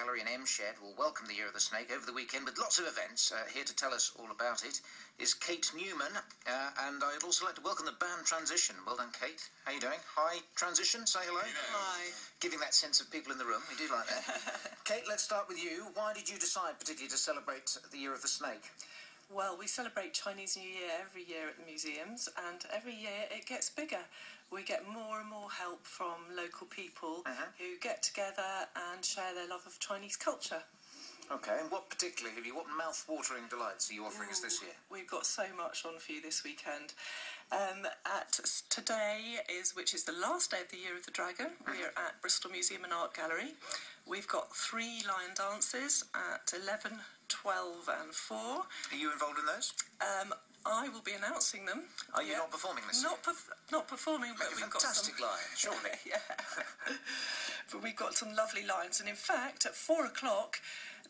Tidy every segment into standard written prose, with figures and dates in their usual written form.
Gallery in M Shed will welcome the Year of the Snake over the weekend with lots of events. Here to tell us all about it is Kate Newman, and I'd also like to welcome the band Transition. Well done, Kate. How are you doing? Hi, Transition. Say hello. Hi. Giving that sense of people in the room. We do like that. Kate, let's start with you. Why did you decide particularly to celebrate the Year of the Snake? Well, we celebrate Chinese New Year every year at the museums, and every year it gets bigger. We get more and more help from local people who get together and share their love of Chinese culture. Okay, and what particularly what mouth-watering delights are you offering us this year? We've got so much on for you this weekend. Today which is the last day of the Year of the Dragon. We're at Bristol Museum and Art Gallery. We've got 3 lion dances at 11, 12 and 4. Are you involved in those? I will be announcing them. Are you not performing this year? Not performing, but we've got some... Fantastic lion, surely. Yeah. But we've got some lovely lions, and in fact, at 4 o'clock,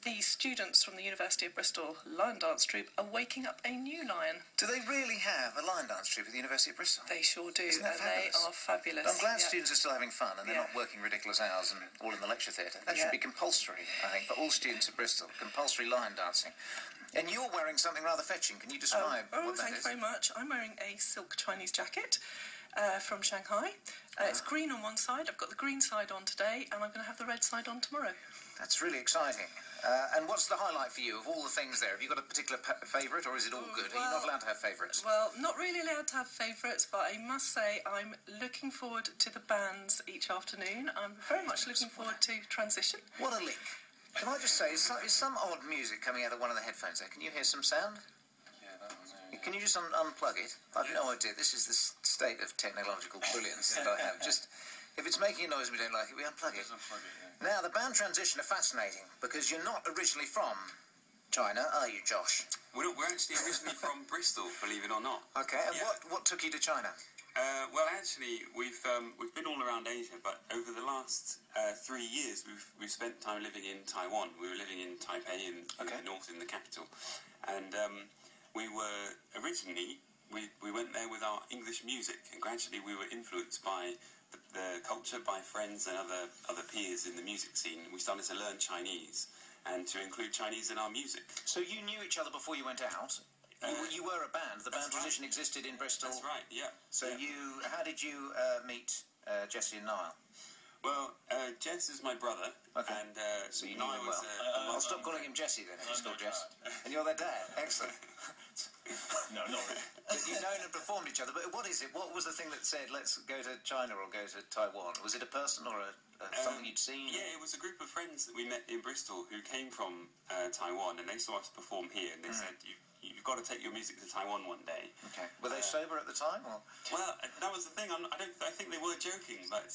the students from the University of Bristol Lion Dance Troupe are waking up a new lion. Do they really have a lion dance troupe at the University of Bristol? They sure do, Isn't that and fabulous? they are fabulous. But I'm glad students are still having fun and they're not working ridiculous hours and all in the lecture theatre. That should be compulsory, I think, for all students at Bristol. Compulsory lion dancing. And you're wearing something rather fetching. Can you describe what that is? Thank you very much. I'm wearing a silk Chinese jacket from Shanghai. It's green on one side. I've got the green side on today, and I'm going to have the red side on tomorrow. That's really exciting. And what's the highlight for you of all the things there? Have you got a particular favourite, or is it all good? Are you not allowed to have favourites? Well, not really allowed to have favourites, but I must say I'm looking forward to the bands each afternoon. I'm very much looking forward to Transition. What a link. Can I just say, is some odd music coming out of one of the headphones there? Can you hear some sound? Yeah, that was it. Can you just unplug it? I've no idea. This is the state of technological brilliance that I have. Just, if it's making a noise and we don't like it, we unplug it. Now, the band Transition are fascinating because you're not originally from China, are you, Josh? We're actually originally from Bristol, believe it or not. Okay, and what took you to China? Well, actually, we've been all around Asia, but over the last 3 years, we've spent time living in Taiwan. We were living in Taipei in the north, in the capital, and we were originally we went there with our English music, and gradually we were influenced by the culture, by friends and other peers in the music scene. We started to learn Chinese and to include Chinese in our music. So you knew each other before you went out? You were a band. The band Transition existed in Bristol. That's right, yeah. So how did you meet Jesse and Niall? Well, Jess is my brother, and so you Niall knew him well. I'll stop calling him Jesse then. He's called Jess. And you're their dad. Excellent. No, not really. But you've known and performed each other. But what is it? What was the thing that said, let's go to China or go to Taiwan? Was it a person or something you'd seen? Yeah, it was a group of friends that we met in Bristol who came from Taiwan, and they saw us perform here, and they said, you've got to take your music to Taiwan one day. Okay. Were they sober at the time? Or? Well, that was the thing. I think they were joking, but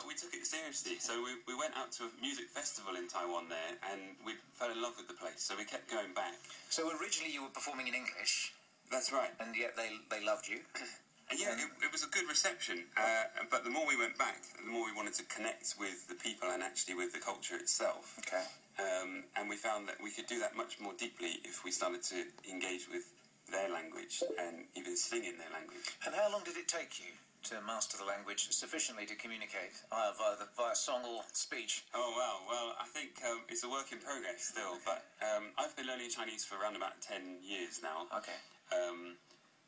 we took it seriously. So we went out to a music festival in Taiwan there, and we fell in love with the place. So we kept going back. So originally you were performing in English. That's right. And yet they loved you. Yeah, it was a good reception. But the more we went back, the more we wanted to connect with the people and actually with the culture itself. Okay. And we found that we could do that much more deeply if we started to engage with their language and even sing in their language. And how long did it take you to master the language sufficiently to communicate via song or speech? Oh, wow. Well, I think it's a work in progress still, but I've been learning Chinese for around about 10 years now. Okay.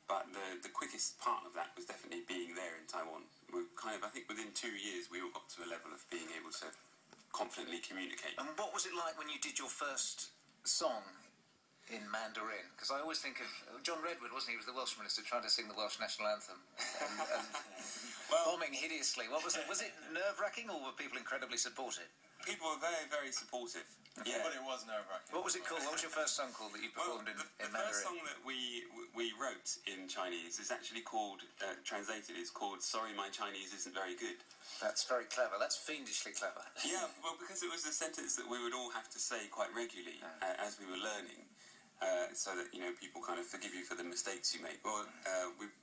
But the quickest part of that was definitely being there in Taiwan. We I think within 2 years we all got to a level of being able to confidently communicate. And what was it like when you did your first song in Mandarin? Because I always think of John Redwood, wasn't he? He was the Welsh minister trying to sing the Welsh national anthem and bombing hideously. What was it? Was it nerve-wracking, or were people incredibly supportive? People were very, very supportive. Yeah, But it was nerve-wracking. What was it called? What was your first song called that you performed in Mandarin? The first song that we wrote in Chinese is actually called, translated, is called "Sorry, My Chinese Isn't Very Good." That's very clever. That's fiendishly clever. Yeah, well, because it was a sentence that we would all have to say quite regularly as we were learning, so that people kind of forgive you for the mistakes you make. Well,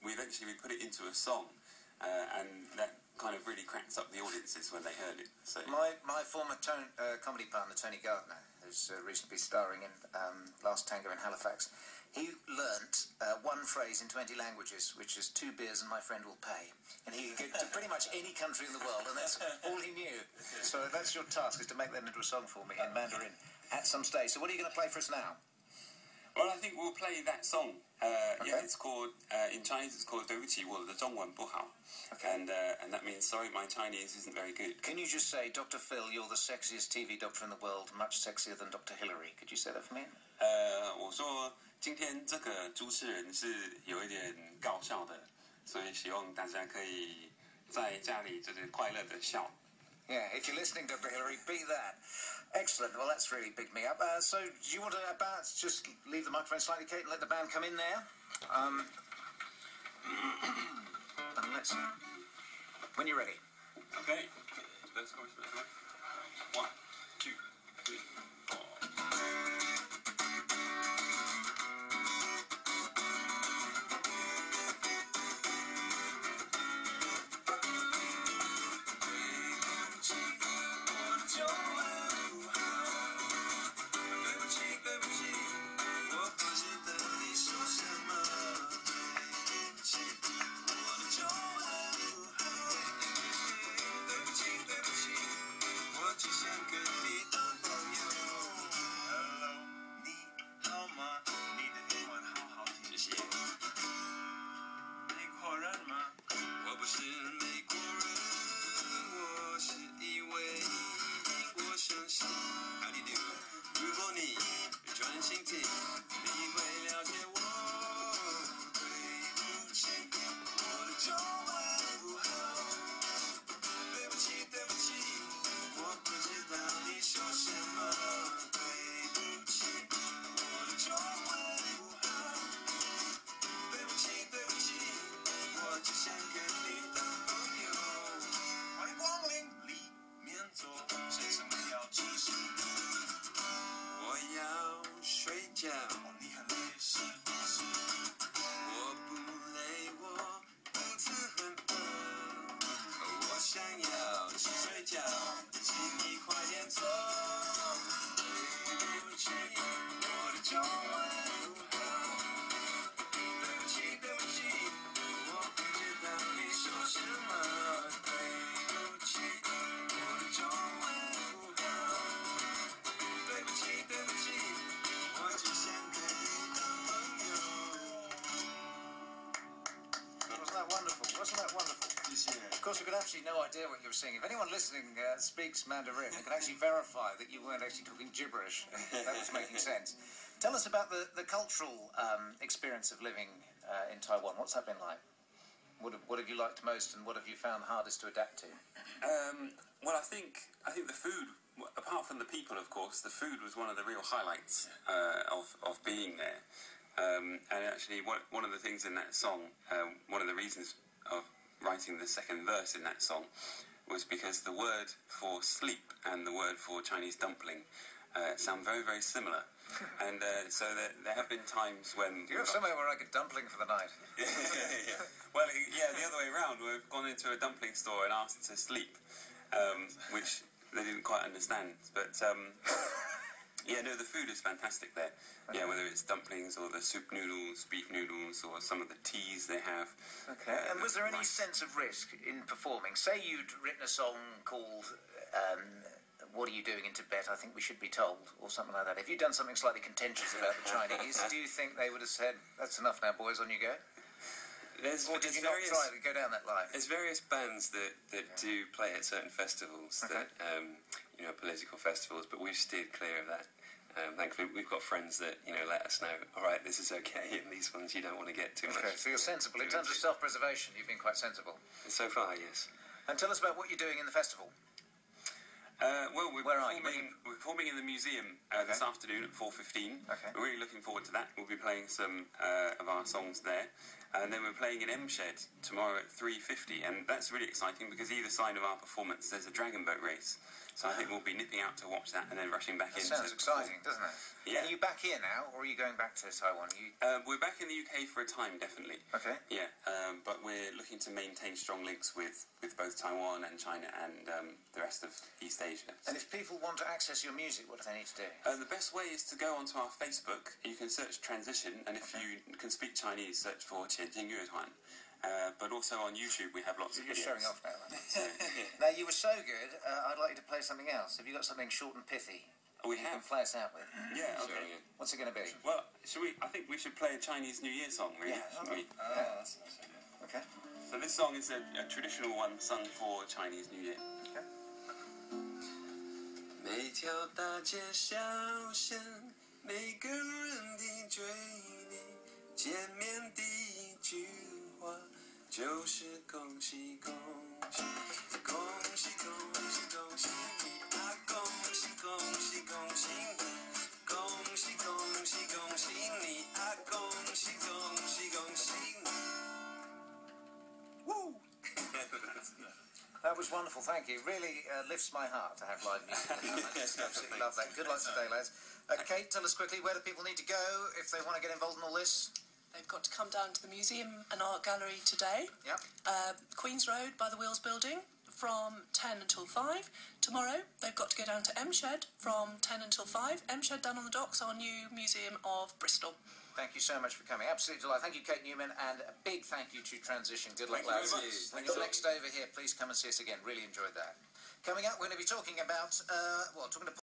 we eventually put it into a song, and that kind of really cracked up the audiences when they heard it. So my former comedy partner Tony Gardner, who's recently starring in Last Tango in Halifax, he learnt one phrase in 20 languages, which is 2 beers and my friend will pay. And he could go to pretty much any country in the world, and that's all he knew. So that's your task, is to make that into a song for me in Mandarin at some stage. So what are you going to play for us now? Well, I think we'll play that song. Okay. Yeah, it's called, in Chinese it's called 对不起我的中文不好. Okay. And that means, sorry, my Chinese isn't very good. Can you just say, Dr. Phil, you're the sexiest TV doctor in the world, much sexier than Dr. Hillary. Could you say that for me? 我说今天这个主持人是有一点搞笑的，所以希望大家可以在家里就是快乐的笑。 Yeah, if you're listening, Dr. Hillary, be that. Excellent. Well, that's really bigged me up. So, do you want to just leave the microphone slightly, Kate, and let the band come in there? And let's... When you're ready. Okay. Let's go. 1, 2, 3, 4. 'Cause we've got absolutely no idea what you were saying. If anyone listening speaks Mandarin, they can actually verify that you weren't actually talking gibberish. That was making sense. Tell us about the cultural experience of living in Taiwan. What's that been like? What have you liked most, and what have you found hardest to adapt to? Well, I think the food, apart from the people, of course, the food was one of the real highlights of being there. And actually, one of the things in that song, one of the reasons of writing the second verse in that song was because the word for sleep and the word for Chinese dumpling sound very, very similar. And so there have been times when... Do you have somewhere where I get dumpling for the night? Yeah. Well, yeah, the other way around. We've gone into a dumpling store and asked to sleep, which they didn't quite understand. But, yeah, no, the food is fantastic there. Okay. Yeah, whether it's dumplings or the soup noodles, beef noodles, or some of the teas they have. Okay, and was there any sense of risk in performing? Say you'd written a song called... What are you doing in Tibet? I think we should be told, or something like that. If you'd done something slightly contentious about the Chinese, do you think they would have said, "That's enough now, boys, on you go"? Or did you not try to go down that line? There's various bands that do play at certain festivals, okay. That political festivals, but we've steered clear of that. Thankfully, we've got friends that let us know. All right, this is okay, and these ones you don't want to get too much. Okay, so you're sensible in terms of self-preservation. You've been quite sensible. So far, yes. And tell us about what you're doing in the festival. Well, we're performing in the museum this afternoon at 4:15. Okay. We're really looking forward to that. We'll be playing some of our songs there. And then we're playing in M-Shed tomorrow at 3:50. And that's really exciting because either side of our performance there's a dragon boat race. So I think we'll be nipping out to watch that and then rushing back in. Sounds exciting, doesn't it? Yeah. Are you back here now, or are you going back to Taiwan? We're back in the UK for a time, definitely. Okay. Yeah, but we're looking to maintain strong links with both Taiwan and China and the rest of East Asia. And if people want to access your music, what do they need to do? The best way is to go onto our Facebook. You can search Transition, and if you can speak Chinese, search for 前进乐团. But also on YouTube we have lots of videos. You're showing off now. Now, you were so good, I'd like you to play something else. Have you got something short and pithy? We you have. can play us out with? Yeah, okay. What's it going to be? Well, I think we should play a Chinese New Year song, really, shouldn't we? That's a nice idea. Okay. So this song is a traditional one sung for Chinese New Year. Okay. 每条大街小巷，每个人的嘴里，见面第一句话就是恭喜恭喜，恭喜恭喜恭喜你啊！恭喜恭喜恭喜你，恭喜恭喜恭喜你啊！恭喜恭喜恭喜你。Woo! That was wonderful, thank you. Really lifts my heart to have live music. I just absolutely love that. Good luck today, lads. Kate, tell us quickly, where do people need to go if they want to get involved in all this? They've got to come down to the museum and art gallery today. Yep. Queen's Road by the Wheels Building from 10 until 5. Tomorrow they've got to go down to M Shed from 10 until 5. M Shed down on the docks, our new Museum of Bristol. Thank you so much for coming. Absolute delight. Thank you, Kate Newman, and a big thank you to Transition. Good luck, lads. When you're next over here, please come and see us again. Really enjoyed that. Coming up, we're going to be talking about, talking to